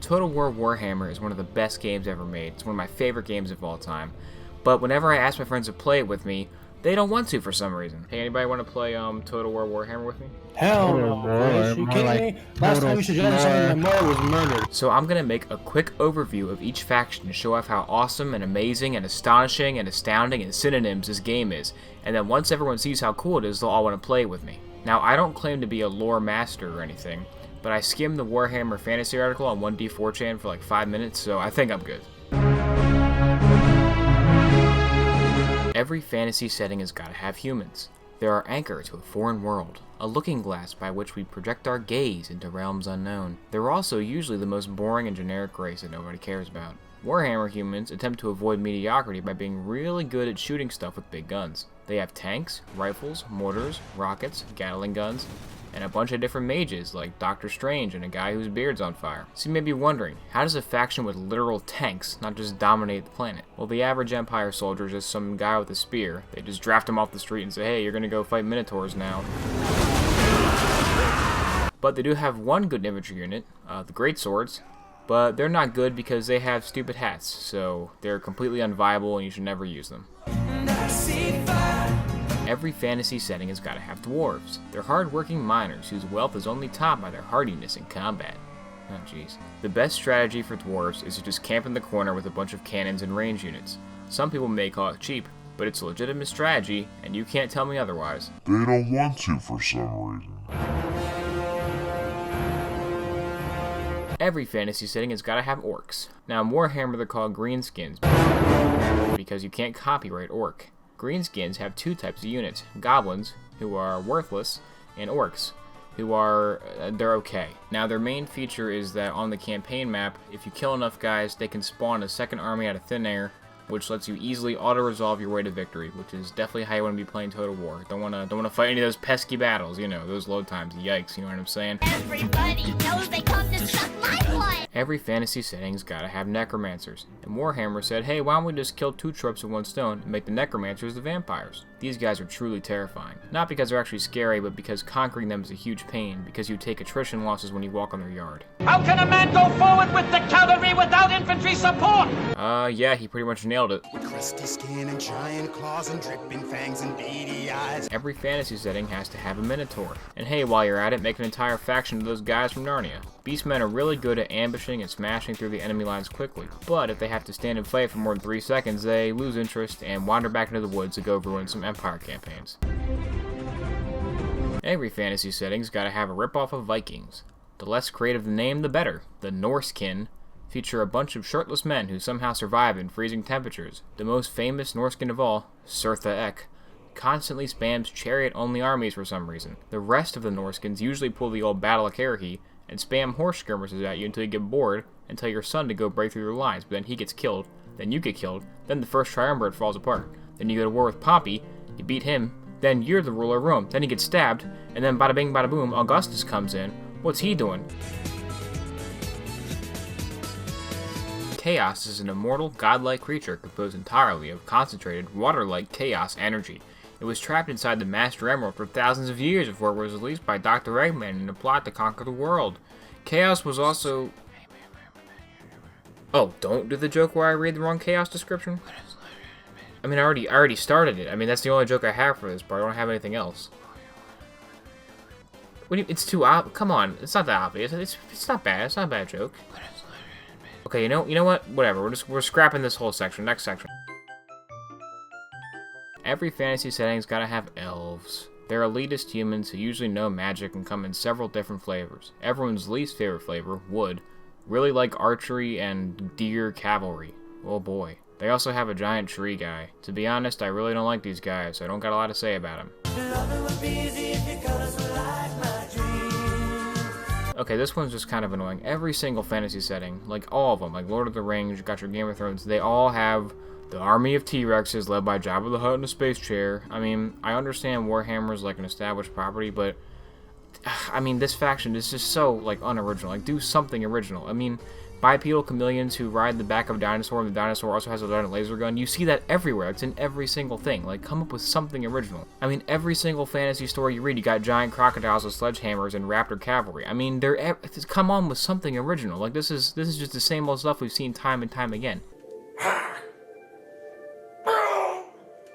Total War Warhammer is one of the best games ever made. It's one of my favorite games of all time. But whenever I ask my friends to play it with me, they don't want to for some reason. Hey, anybody want to play Total War Warhammer with me? Hell no, Chris. You kidding me? Last time you suggested something, my mother was murdered. So I'm going to make a quick overview of each faction to show off how awesome and amazing and astonishing and astounding and synonyms this game is. And then once everyone sees how cool it is, they'll all want to play with me. Now, I don't claim to be a lore master or anything, but I skimmed the Warhammer fantasy article on 1D4chan for like 5 minutes, so I think I'm good. Every fantasy setting has got to have humans. They're our anchor to a foreign world, a looking glass by which we project our gaze into realms unknown. They're also usually the most boring and generic race that nobody cares about. Warhammer humans attempt to avoid mediocrity by being really good at shooting stuff with big guns. They have tanks, rifles, mortars, rockets, Gatling guns, and a bunch of different mages like Doctor Strange and a guy whose beard's on fire. So you may be wondering, how does a faction with literal tanks not just dominate the planet? Well, the average Empire soldier is just some guy with a spear. They just draft him off the street and say, hey, you're gonna go fight Minotaurs now. But they do have one good infantry unit, the Great Swords, but they're not good because they have stupid hats, so they're completely unviable and you should never use them. Every fantasy setting has got to have dwarves. They're hard-working miners whose wealth is only topped by their hardiness in combat. Oh jeez. The best strategy for dwarves is to just camp in the corner with a bunch of cannons and range units. Some people may call it cheap, but it's a legitimate strategy, and you can't tell me otherwise. They don't want to for some reason. Every fantasy setting has got to have orcs. Now in Warhammer they're called Greenskins, because you can't copyright orc. Greenskins have two types of units, goblins, who are worthless, and orcs, who are, they're okay. Now their main feature is that on the campaign map, if you kill enough guys, they can spawn a second army out of thin air, which lets you easily auto-resolve your way to victory, which is definitely how you want to be playing Total War. Don't want to fight any of those pesky battles, you know, those load times, yikes, you know what I'm saying? Everybody knows they come to suck my blood! Every fantasy setting's gotta have necromancers, and Warhammer said, hey, why don't we just kill two tropes with one stone and make the necromancers the vampires? These guys are truly terrifying. Not because they're actually scary, but because conquering them is a huge pain, because you take attrition losses when you walk on their yard. How can a man go forward with the cavalry without infantry support? Yeah, he pretty much nailed it. With crusty skin and giant claws and dripping fangs and beady eyes. Every fantasy setting has to have a Minotaur. And hey, while you're at it, make an entire faction of those guys from Narnia. Beastmen are really good at ambushing and smashing through the enemy lines quickly, but if they have to stand and fight for more than 3 seconds, they lose interest and wander back into the woods to go ruin some Empire campaigns. Every fantasy setting's gotta have a ripoff of Vikings. The less creative the name, the better. The Norskin feature a bunch of shirtless men who somehow survive in freezing temperatures. The most famous Norskin of all, Sirtha Ek, constantly spams chariot-only armies for some reason. The rest of the Norskins usually pull the old Battle of Karahi and spam horse skirmishes at you until you get bored and tell your son to go break through your lines, but then he gets killed, then you get killed, then the first triumvirate falls apart. Then you go to war with Pompey, you beat him, then you're the ruler of Rome, then he gets stabbed, and then bada bing bada boom, Augustus comes in. What's he doing? Chaos is an immortal, godlike creature composed entirely of concentrated, water-like chaos energy. It was trapped inside the Master Emerald for thousands of years before it was released by Dr. Eggman in a plot to conquer the world. Chaos was also... Oh, don't do the joke where I read the wrong Chaos description? I mean, I already started it. I mean, that's the only joke I have for this part. I don't have anything else. What do you, it's too obvious. Come on, it's not that obvious. It's not bad. It's not a bad joke. Okay, you know what? Whatever. We're scrapping this whole section. Next section. Every fantasy setting's gotta have elves. They're elitist humans who usually know magic and come in several different flavors. Everyone's least favorite flavor, wood, really like archery and deer cavalry. Oh boy. They also have a giant tree guy. To be honest, I really don't like these guys, so I don't got a lot to say about them. Okay, this one's just kind of annoying. Every single fantasy setting, like all of them, like Lord of the Rings, you got your Game of Thrones, they all have the army of T-Rexes led by Jabba the Hutt in a space chair. I mean, I understand Warhammer's like an established property, but I mean, this faction is just so, like, unoriginal. Like, do something original. I mean, bipedal chameleons who ride the back of a dinosaur, and the dinosaur also has a giant laser gun. You see that everywhere. It's in every single thing. Like, come up with something original. I mean, every single fantasy story you read, you got giant crocodiles with sledgehammers and raptor cavalry. I mean, come on with something original. Like, this is just the same old stuff we've seen time and time again.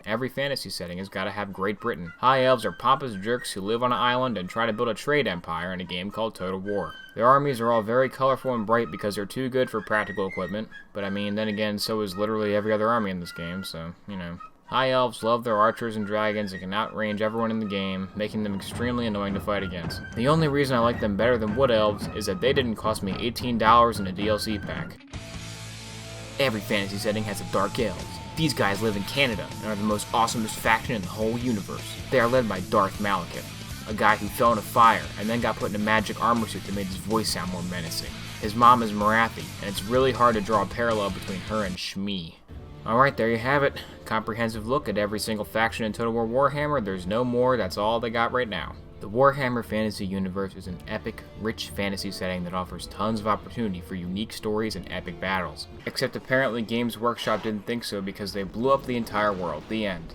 Every fantasy setting has got to have Great Britain. High Elves are pompous jerks who live on an island and try to build a trade empire in a game called Total War. Their armies are all very colorful and bright because they're too good for practical equipment, but I mean, then again, so is literally every other army in this game, so, you know. High Elves love their archers and dragons and can outrange everyone in the game, making them extremely annoying to fight against. The only reason I like them better than Wood Elves is that they didn't cost me $18 in a DLC pack. Every fantasy setting has a Dark Elves. These guys live in Canada and are the most awesomest faction in the whole universe. They are led by Darth Malekith, a guy who fell in a fire and then got put in a magic armor suit that made his voice sound more menacing. His mom is Marathi, and it's really hard to draw a parallel between her and Shmi. Alright, there you have it. Comprehensive look at every single faction in Total War Warhammer. There's no more, that's all they got right now. The Warhammer Fantasy Universe is an epic, rich fantasy setting that offers tons of opportunity for unique stories and epic battles. Except apparently Games Workshop didn't think so because they blew up the entire world. The end.